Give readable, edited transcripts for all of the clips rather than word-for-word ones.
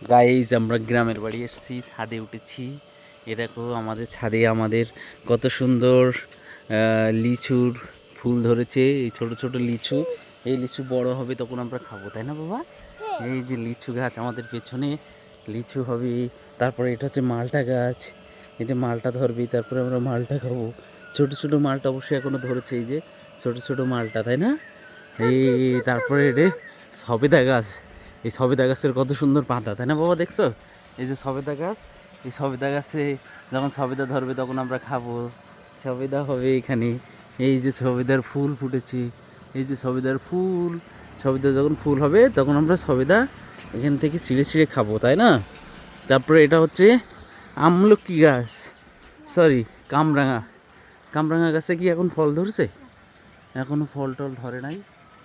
Guys আমরা গ্রামের বাড়ি এসেছি, ছাদে উঠেছি। এ দেখো আমাদের ছাদে আমাদের কত সুন্দর লিচুর ফুল ধরেছে। এই ছোট ছোট লিচু, এই লিচু বড় হবে তখন আমরা খাবো, তাই না বাবা? এই যে লিচু গাছ আমাদের পেছনে, লিচু হবে। তারপরে এটা হচ্ছে মালটা গাছ, এটা মালটা ধরবে, তারপরে আমরা মালটা খাবো। ছোট ছোট মালটা অবশ্যই এখনো ধরেছে, এই যে ছোট ছোট মালটা, তাই না? এই তারপরে এটা সবেদা গাছ, এই সবেদা গাছের কত সুন্দর পাতা, তাই না বাবা? দেখছো এই যে সবেদা গাছ, এই সবেদা গাছে যখন সবেদা ধরবে তখন আমরা খাবো, সবেদা হবে এখানে। এই যে সবেদার ফুল ফুটেছে, এই যে সবেদার ফুল, সবেদা যখন ফুল হবে তখন আমরা সবেদা এখান থেকে ছিঁড়ে ছিঁড়ে খাবো, তাই না? তারপরে এটা হচ্ছে আমলকি গাছ, সরি কামরাঙা, কামরাঙা গাছে কি এখন ফল ধরছে? এখনও ফল টল ধরে নাই,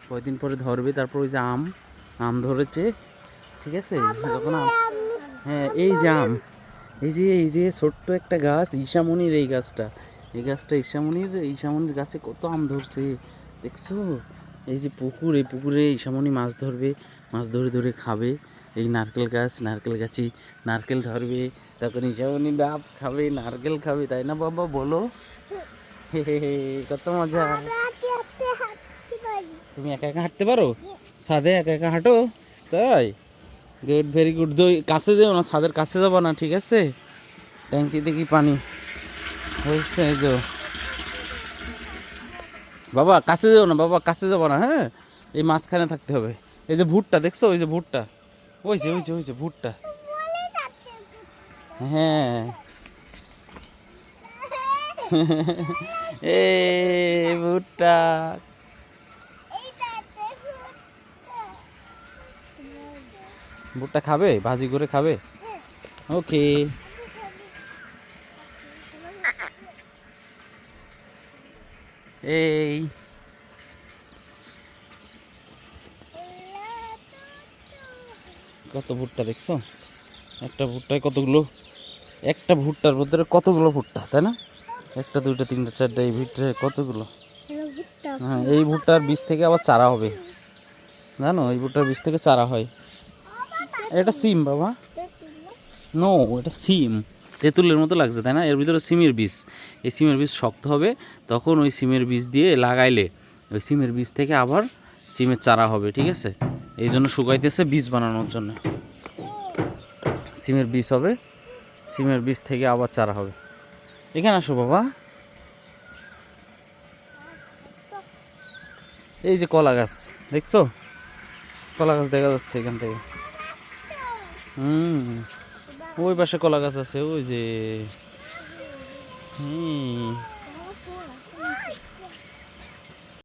কয়দিন পরে ধরবে। তারপর ওই যে আম, আম ধরেছে, ঠিক আছে যখন আম, হ্যাঁ এই যে আম, এই যে ছোট্ট একটা গাছ ঈশামণির, এই গাছটা, এই গাছটা ঈশামণির, ঈশামণির গাছে কত আম ধরছে দেখছো? এই যে পুকুর, এই পুকুরে ঈশামণি মাছ ধরবে, মাছ ধরে ধরে খাবে। এই নারকেল গাছ, নারকেল গাছে নারকেল ধরবে, তখন ঈশামণি ডাব খাবে, নারকেল খাবে, তাই না বাবা বলো? হে হে হে, কত মজা। তুমি একা একা হাঁটতে পারো? ছাদে একা একা হাঁটো? তাই, গুড, ভেরি গুড। কাছে যেও না, ছাদের কাছে যাবো না, ঠিক আছে? ট্যাঙ্কিতে কি পানি হয়েছে? এই যে বাবা কাছে যেও না, বাবা কাছে যাবো না, হ্যাঁ? এই মাঝখানে থাকতে হবে। এই যে ভুট্টা দেখছো, ওই যে ভুট্টা, ওই যে ভুট্টা, হ্যাঁ। এ ভুট্টা, ভুট্টা খাবে, ভাজি করে খাবে? ওকে। এই কত ভুট্টা দেখছো, একটা ভুট্টায় কতগুলো, একটা ভুট্টার ভিতরে কতগুলো ভুট্টা, তাই না? একটা দুইটা তিনটা চারটা, এই ভিতরে কতগুলো। হ্যাঁ, এই ভুট্টার বীজ থেকে আবার চারা হবে, জানো? এই ভুট্টার বীজ থেকে চারা হয়। এটা সিম বাবা, নো এটা সিম। তেঁতুলের মতো লাগছে, তাই না? এর ভিতরে সিমের বীজ, এই সিমের বীজ শক্ত হবে, তখন ওই সিমের বীজ দিয়ে লাগাইলে ওই সিমের বীজ থেকে আবার সিমের চারা হবে, ঠিক আছে? এই জন্য শুকাইতেছে বীজ বানানোর জন্য, সিমের বীজ হবে, সিমের বীজ থেকে আবার চারা হবে। এখানে আসো বাবা। এই যে কলা গাছ দেখছো, কলা গাছ দেখা যাচ্ছে এখান থেকে। ওই পাশে কলা গাছ আছে, ওই যে, হুম।